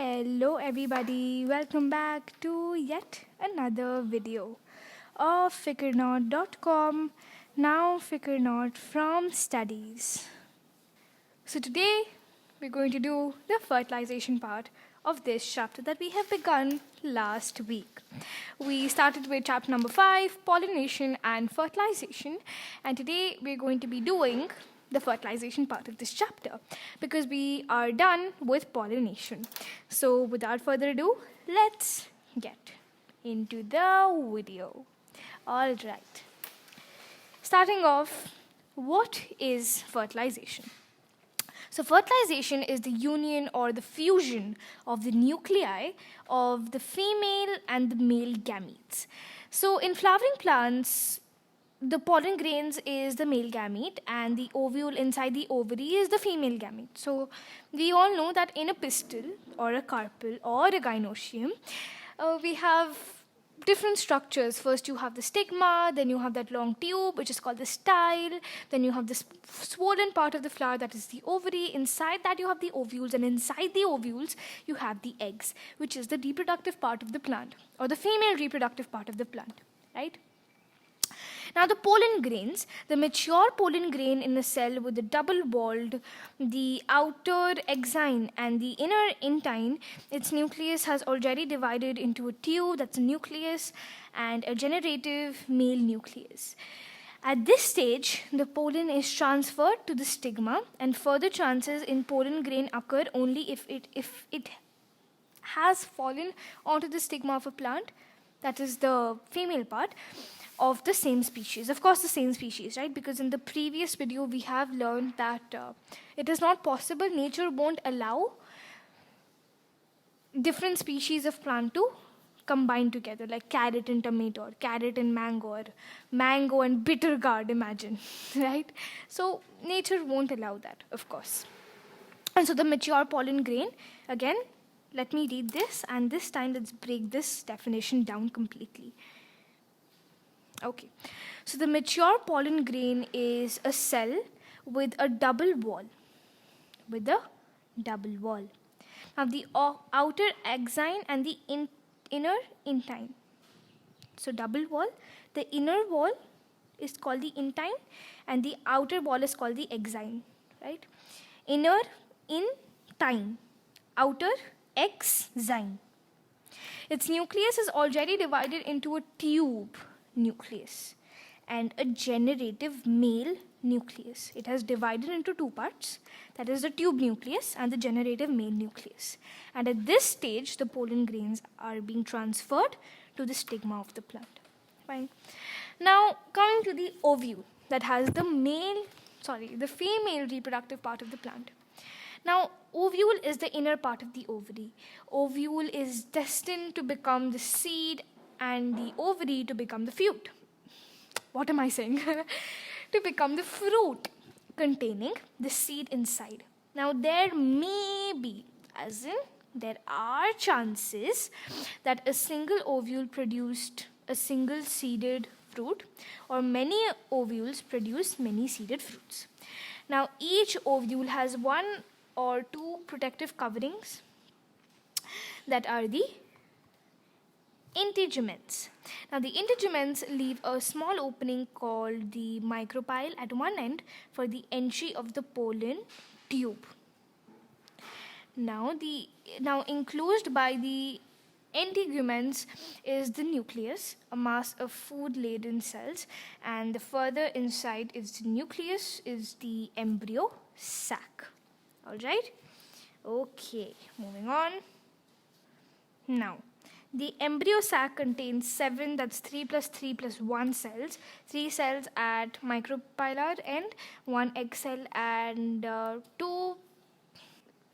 Hello everybody, welcome back to yet another video of FikarNot.com, now FikarNot from studies. So today we're going to do the fertilization part of this chapter that we have begun last week. We started with chapter number 5, pollination and fertilization, and today we're going to be doing the fertilization part of this chapter because we are done with pollination. So without further ado, let's get into the video. All right. Starting off, what is fertilization? So fertilization is the union or the fusion of the nuclei of the female and the male gametes. So in flowering plants, the pollen grains is the male gamete and the ovule inside the ovary is the female gamete. So we all know that in a pistil or a carpel or a gynoecium, we have different structures. First you have the stigma, then you have that long tube which is called the style, then you have this swollen part of the flower that is the ovary. Inside that you have the ovules, and inside the ovules you have the eggs, which is the reproductive part of the plant or the female reproductive part of the plant, right? Now the pollen grains, the mature pollen grain in a cell with the double-walled, the outer exine and the inner intine, its nucleus has already divided into a tube, that's a nucleus, and a generative male nucleus. At this stage, the pollen is transferred to the stigma, and further chances in pollen grain occur only if it has fallen onto the stigma of a plant, that is the female part, of the same species. Of course, the same species, right? Because in the previous video, we have learned that it is not possible, nature won't allow different species of plant to combine together, like carrot and tomato, or carrot and mango, or mango and bitter gourd, imagine, right? So nature won't allow that, of course. And so the mature pollen grain, again, let me read this, and this time let's break this definition down completely. Okay, so the mature pollen grain is a cell with a double wall. Now the outer exine and the inner intine. So double wall, the inner wall is called the intine and the outer wall is called the exine, right? Inner intine, outer exine. Its nucleus is already divided into a tube nucleus and a generative male nucleus. It has divided into two parts, that is the tube nucleus and the generative male nucleus. And at this stage, the pollen grains are being transferred to the stigma of the plant. Fine. Now, coming to the ovule that has the female reproductive part of the plant. Now, ovule is the inner part of the ovary. Ovule is destined to become the seed and the ovary to become the fruit. What am I saying? To become the fruit containing the seed inside. Now there may be, as in there are chances that a single ovule produced a single seeded fruit, or many ovules produce many seeded fruits. Now each ovule has one or two protective coverings that are the integuments. Now the integuments leave a small opening called the micropyle at one end for the entry of the pollen tube. Now enclosed by the integuments is the nucleus, a mass of food-laden cells, and the further inside is the nucleus is the embryo sac. All right? Okay, moving on. Now, the embryo sac contains 7, that's 3 plus 3 plus 1 cells, 3 cells at micropylar end, 1 egg cell and 2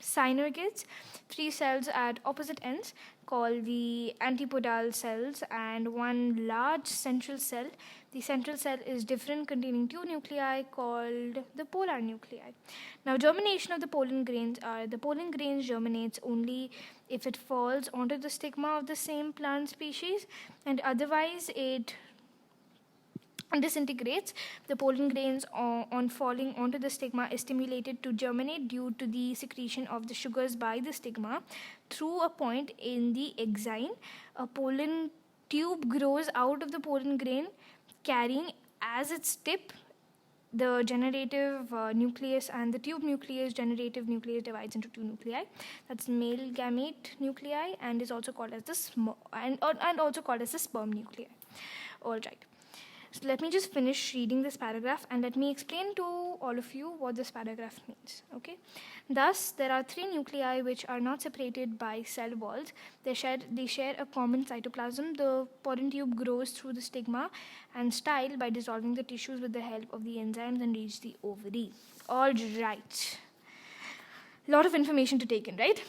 synergids, 3 cells at opposite ends called the antipodal cells, and 1 large central cell. The central cell is different, containing 2 nuclei called the polar nuclei. Now germination of the pollen grains germinates only if it falls onto the stigma of the same plant species, and otherwise it and disintegrates. The pollen grains on falling onto the stigma is stimulated to germinate due to the secretion of the sugars by the stigma. Through a point in the exine, a pollen tube grows out of the pollen grain, carrying as its tip the generative nucleus, and the tube nucleus, generative nucleus, divides into two nuclei. That's male gamete nuclei, and is also called as the and also called as the sperm nuclei. All right. So let me just finish reading this paragraph and let me explain to all of you what this paragraph means. Okay. Thus, there are three nuclei which are not separated by cell walls. They share a common cytoplasm. The pollen tube grows through the stigma and style by dissolving the tissues with the help of the enzymes and reach the ovary. All right. Lot of information to take in, right?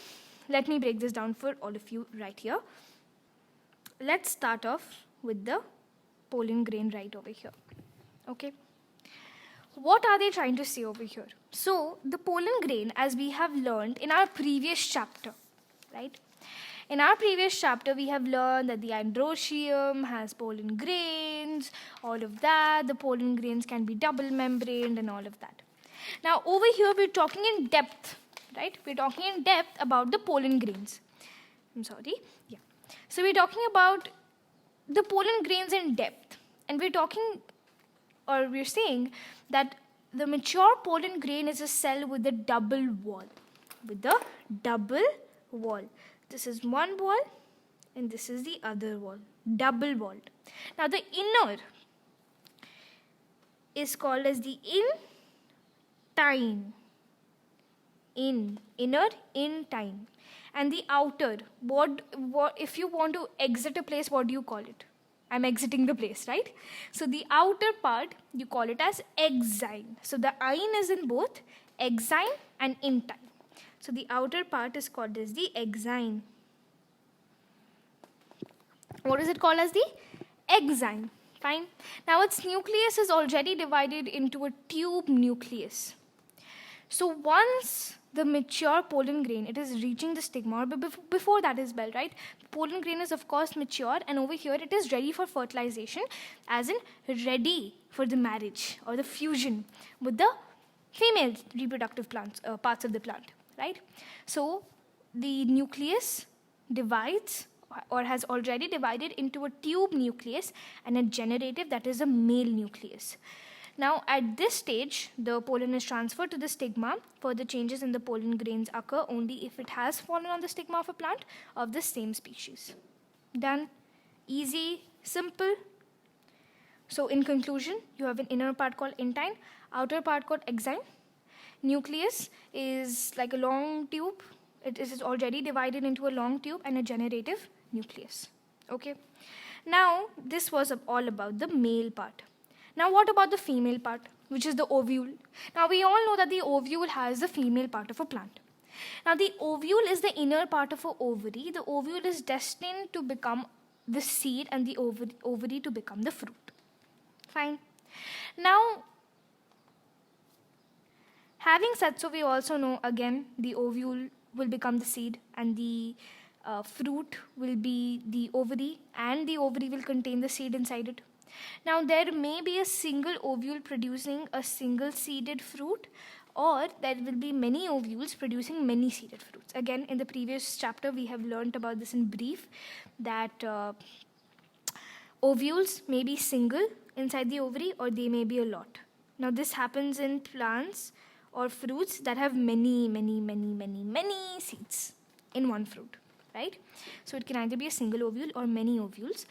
Let me break this down for all of you right here. Let's start off with the pollen grain right over here. Okay. What are they trying to say over here? So, the pollen grain, as we have learned in our previous chapter, right? In our previous chapter, we have learned that the androecium has pollen grains, all of that. The pollen grains can be double membraned and all of that. Now, over here, we're talking in depth, right? We're talking in depth about the pollen grains. I'm sorry. Yeah. So, we're talking about the pollen grains in depth, and we're saying that the mature pollen grain is a cell with a double wall. This is one wall and this is the other wall, double walled. Now the inner is called as the intine. Inner, intine. And the outer, what if you want to exit a place, what do you call it? I'm exiting the place, right? So the outer part, you call it as exine. So the ine is in both exine and intine. So the outer part is called as the exine. What is it called as the exine? Fine. Now its nucleus is already divided into a tube nucleus. So once the mature pollen grain, it is reaching the stigma, but before that as well, right? Pollen grain is of course mature, and over here it is ready for fertilization, as in ready for the marriage or the fusion with the female reproductive parts of the plant, right? So the nucleus divides or has already divided into a tube nucleus and a generative, that is a male nucleus. Now, at this stage, the pollen is transferred to the stigma. Further changes in the pollen grains occur only if it has fallen on the stigma of a plant of the same species. Done. Easy, simple. So, in conclusion, you have an inner part called intine, outer part called exine. Nucleus is like a long tube. It is already divided into a long tube and a generative nucleus. Okay. Now, this was all about the male part. Now, what about the female part, which is the ovule? Now, we all know that the ovule has the female part of a plant. Now, the ovule is the inner part of an ovary. The ovule is destined to become the seed and the ovary to become the fruit. Fine. Now, having said so, we also know, again, the ovule will become the seed and the fruit will be the ovary, and the ovary will contain the seed inside it. Now, there may be a single ovule producing a single seeded fruit, or there will be many ovules producing many seeded fruits. Again, in the previous chapter, we have learnt about this in brief, that ovules may be single inside the ovary, or they may be a lot. Now, this happens in plants or fruits that have many seeds in one fruit, right? So, it can either be a single ovule or many ovules.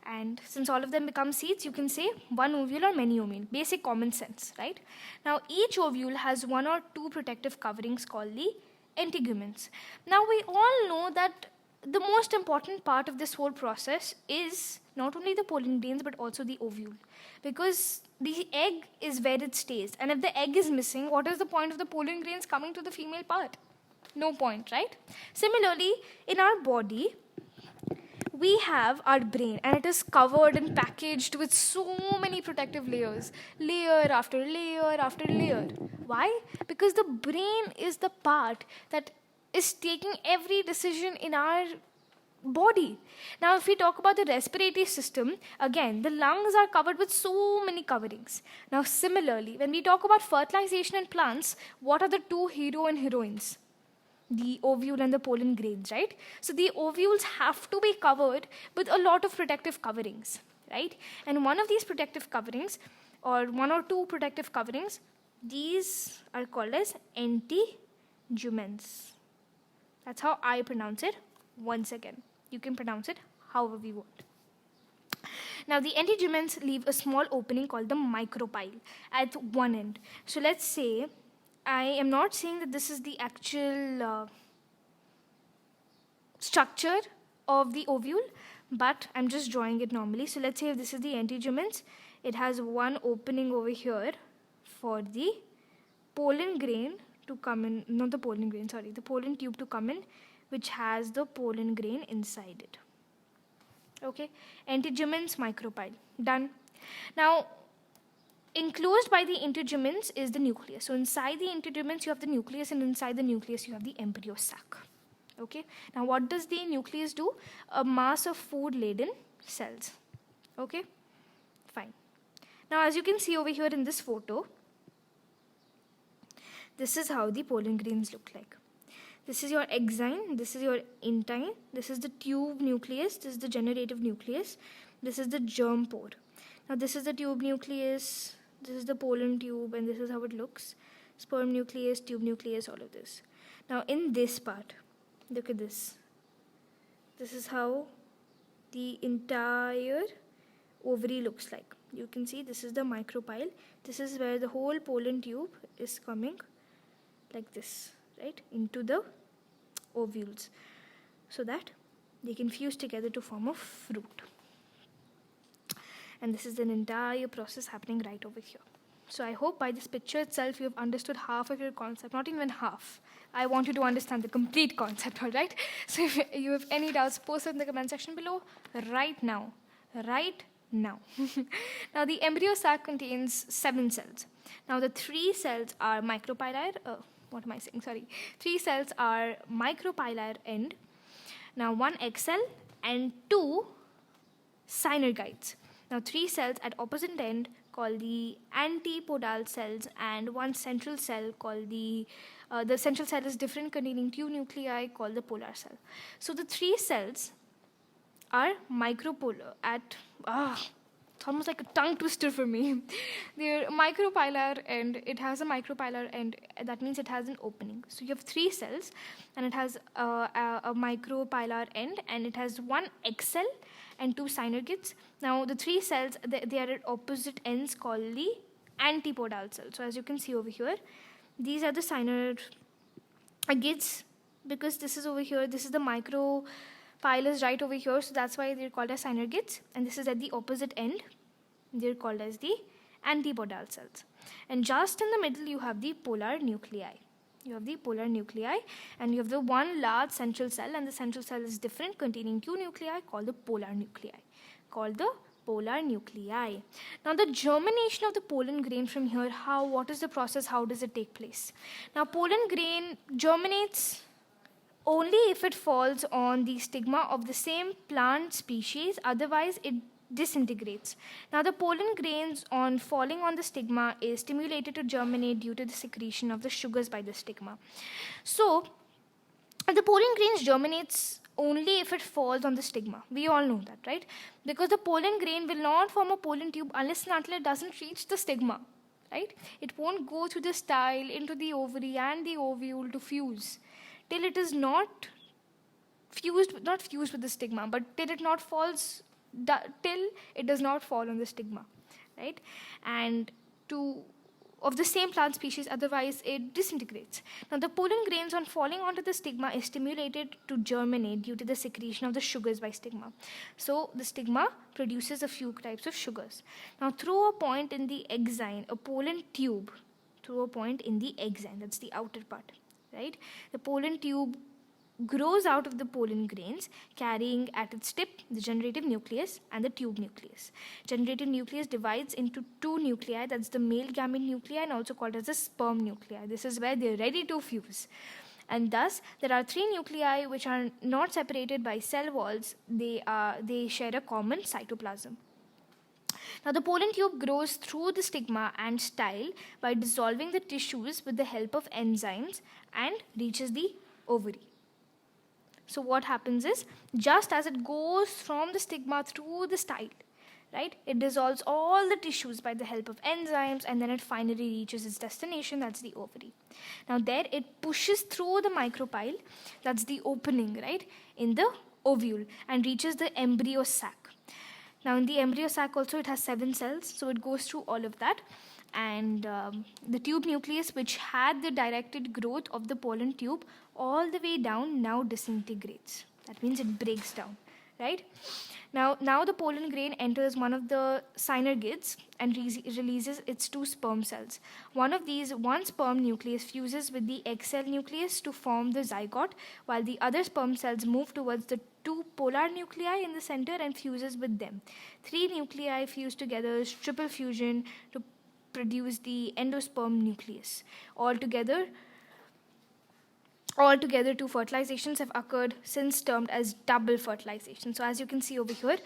And since all of them become seeds, you can say one ovule or many ovule. Basic common sense, right? Now, each ovule has one or two protective coverings called the integuments. Now, we all know that the most important part of this whole process is not only the pollen grains but also the ovule. Because the egg is where it stays. And if the egg is missing, what is the point of the pollen grains coming to the female part? No point, right? Similarly, in our body, we have our brain, and it is covered and packaged with so many protective layers, layer after layer after layer. Why? Because the brain is the part that is taking every decision in our body. Now, if we talk about the respiratory system, again, the lungs are covered with so many coverings. Now, similarly, when we talk about fertilization in plants, what are the two hero and heroines? The ovule and the pollen grains, right? So the ovules have to be covered with a lot of protective coverings, right? And one of these protective coverings, or one or two protective coverings, these are called as anteguments. That's how I pronounce it. Once again, you can pronounce it however you want. Now, the anteguments leave a small opening called the micropyle at one end. So let's say, I am not saying that this is the actual structure of the ovule, but I'm just drawing it normally. So let's say if this is the anteguments, it has one opening over here for the pollen grain to come in, not the pollen grain, sorry, the pollen tube to come in, which has the pollen grain inside it. Okay, anteguments, micropyle, done. Now, enclosed by the anteguments is the nucleus. So inside the anteguments you have the nucleus, and inside the nucleus you have the embryo sac. Okay, now what does the nucleus do? A mass of food-laden cells. Okay, fine. Now, as you can see over here in this photo, this is how the pollen grains look like. This is your exine, this is your intine, this is the tube nucleus, this is the generative nucleus, this is the germ pore. Now, this is the tube nucleus, this is the pollen tube, and this is how it looks. Sperm nucleus, tube nucleus, all of this. Now, in this part, look at this. This is how the entire ovary looks like. You can see this is the micropyle. This is where the whole pollen tube is coming like this, right, into the ovules, so that they can fuse together to form a fruit. And this is an entire process happening right over here. So I hope by this picture itself you have understood half of your concept, not even half. I want you to understand the complete concept, all right? So if you have any doubts, post it in the comment section below right now. Right now. Now, the embryo sac contains 7 cells. Now, the 3 cells are micropylar. What am I saying? Sorry. 3 cells are micropylar end. Now, 1 egg cell and 2 synergites. Now, 3 cells at opposite end called the antipodal cells, and 1 central cell called the central cell is different, containing 2 nuclei called the polar cell. So the 3 cells are micropolar at it's almost like a tongue twister for me. They're micropylar end. It has a micropylar end. That means it has an opening. So you have 3 cells, and it has a micropylar end, and it has 1 egg cell and 2 synergids. Now, the 3 cells, they are at opposite ends called the antipodal cells. So as you can see over here, these are the synergids, because this is over here, this is the micropyle is right over here, so that's why they're called as synergids. And this is at the opposite end, they're called as the antipodal cells. And just in the middle, you have the polar nuclei. You have the polar nuclei, and you have the 1 large central cell, and the central cell is different, containing 2 nuclei called the polar nuclei. Now, the germination of the pollen grain from here, what is the process, how does it take place? Now, pollen grain germinates only if it falls on the stigma of the same plant species, otherwise it disintegrates. Now, the pollen grains on falling on the stigma is stimulated to germinate due to the secretion of the sugars by the stigma. So, the pollen grains germinates only if it falls on the stigma. We all know that, right? Because the pollen grain will not form a pollen tube unless and until it doesn't reach the stigma, right? It won't go through the style into the ovary and the ovule to fuse till it is not fused with the stigma, but till it does not fall on the stigma, right? And of the same plant species, otherwise it disintegrates. Now, the pollen grains on falling onto the stigma is stimulated to germinate due to the secretion of the sugars by stigma. So the stigma produces a few types of sugars. Now, through a point in the exine, a pollen tube, that's the outer part, right? The pollen tube grows out of the pollen grains, carrying at its tip the generative nucleus and the tube nucleus. Generative nucleus divides into 2 nuclei, that's the male gamete nuclei and also called as the sperm nuclei. This is where they're ready to fuse. And thus, there are 3 nuclei which are not separated by cell walls. They share a common cytoplasm. Now, the pollen tube grows through the stigma and style by dissolving the tissues with the help of enzymes and reaches the ovary. So what happens is, just as it goes from the stigma through the style, right, it dissolves all the tissues by the help of enzymes, and then it finally reaches its destination, that's the ovary. Now there it pushes through the micropyle, that's the opening, right, in the ovule, and reaches the embryo sac. Now in the embryo sac also it has 7 cells, so it goes through all of that, and the tube nucleus, which had the directed growth of the pollen tube all the way down, now disintegrates. That means it breaks down, right? Now the pollen grain enters one of the synergids and releases its 2 sperm cells. One sperm nucleus fuses with the egg cell nucleus to form the zygote, while the other sperm cells move towards the 2 polar nuclei in the center and fuses with them. 3 nuclei fuse together, triple fusion, to produce the endosperm nucleus. Altogether, 2 fertilizations have occurred, since termed as double fertilization. So as you can see over here,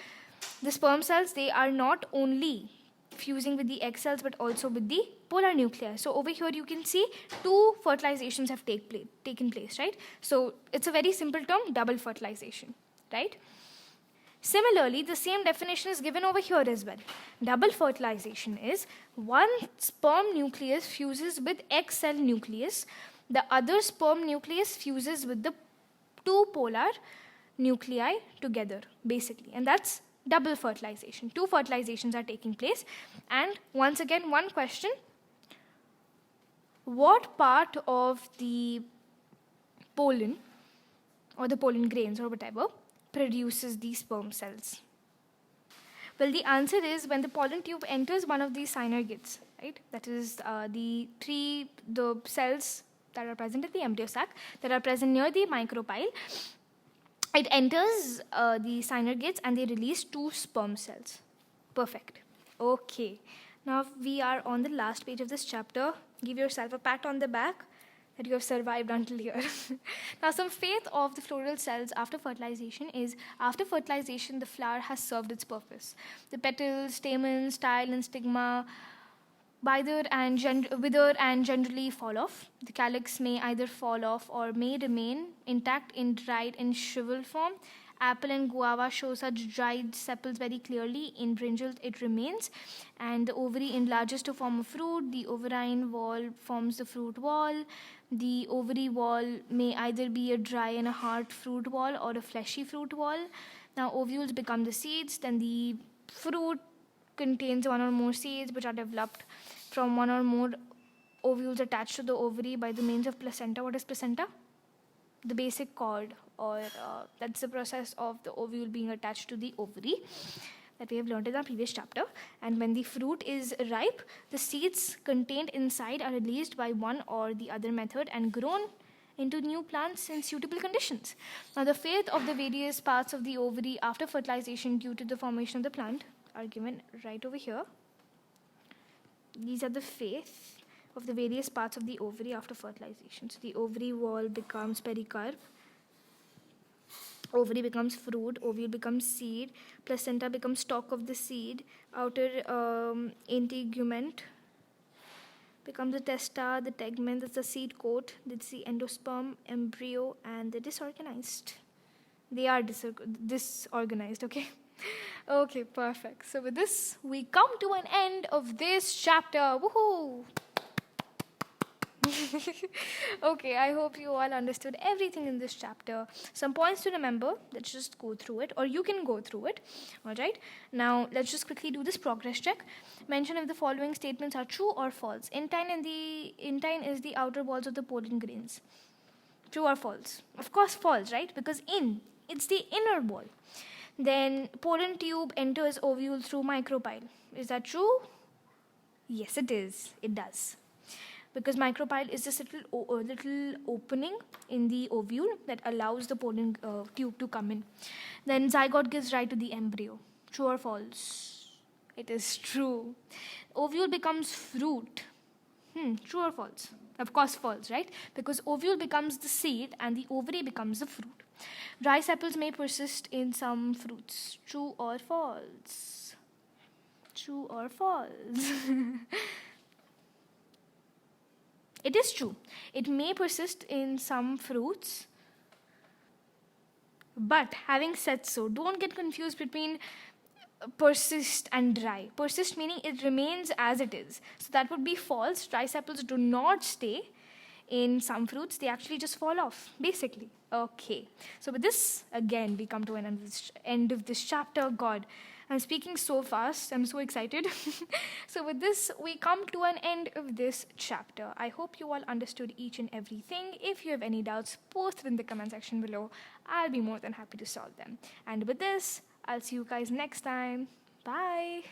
the sperm cells, they are not only fusing with the egg cells but also with the polar nuclei. So over here you can see 2 fertilizations have taken place, right? So it's a very simple term, double fertilization, right? Similarly, the same definition is given over here as well. Double fertilization is one sperm nucleus fuses with egg cell nucleus. The other sperm nucleus fuses with the 2 polar nuclei together, basically. And that's double fertilization. 2 fertilizations are taking place. And once again, one question. What part of the pollen, or the pollen grains or whatever, produces these sperm cells? Well, the answer is when the pollen tube enters one of these synergids, right? That is the cells that are present in the embryo sac, that are present near the micropyle. It enters the synergids and they release 2 sperm cells. Perfect. Okay. Now we are on the last page of this chapter. Give yourself a pat on the back that you have survived until here. Now, some faith of the floral cells after fertilization is, after fertilization, the flower has served its purpose. The petals, stamens, style, and stigma wither and generally fall off. The calyx may either fall off or may remain intact in dried and shriveled form. Apple and guava show such dried sepals very clearly. In brinjal, it remains. And the ovary enlarges to form a fruit. The ovarine wall forms the fruit wall. The ovary wall may either be a dry and a hard fruit wall or a fleshy fruit wall. Now, ovules become the seeds. Then the fruit contains 1 or more seeds which are developed from 1 or more ovules attached to the ovary by the means of placenta. What is placenta? The basic cord, or that's the process of the ovule being attached to the ovary that we have learned in our previous chapter. And when the fruit is ripe, the seeds contained inside are released by one or the other method and grown into new plants in suitable conditions. Now, the fate of the various parts of the ovary after fertilization due to the formation of the plant are given right over here. These are the fate of the various parts of the ovary after fertilization. So the ovary wall becomes pericarp, ovary becomes fruit, ovule becomes seed, placenta becomes stalk of the seed, outer integument becomes the testa, the tegment, that's the seed coat, that's the endosperm, embryo, and the disorganized. They are disorganized, okay? Okay, perfect. So with this, we come to an end of this chapter. Woohoo! Okay, I hope you all understood everything in this chapter. Some points to remember. Let's just go through it, or you can go through it. All right. Now, let's just quickly do this progress check. Mention if the following statements are true or false. Intine is the outer walls of the pollen grains. True or false? Of course, false, right? Because it's the inner wall. Then pollen tube enters ovule through micropyle. Is that true? Yes, it is. It does. Because micropyle is this little opening in the ovule that allows the pollen tube to come in. Then zygote gives rise to the embryo. True or false? It is true. Ovule becomes fruit. True or false? Of course, false, right? Because ovule becomes the seed and the ovary becomes the fruit. Dry sepals may persist in some fruits. True or false? True or false? It is true. It may persist in some fruits. But having said so, don't get confused between persist and dry. Persist meaning it remains as it is. So that would be false. Dry sepals do not stay in some fruits, they actually just fall off, basically. Okay. So with this, again, we come to an end of this chapter. God, I'm speaking so fast. I'm so excited. So with this, we come to an end of this chapter. I hope you all understood each and everything. If you have any doubts, post it in the comment section below. I'll be more than happy to solve them. And with this, I'll see you guys next time. Bye.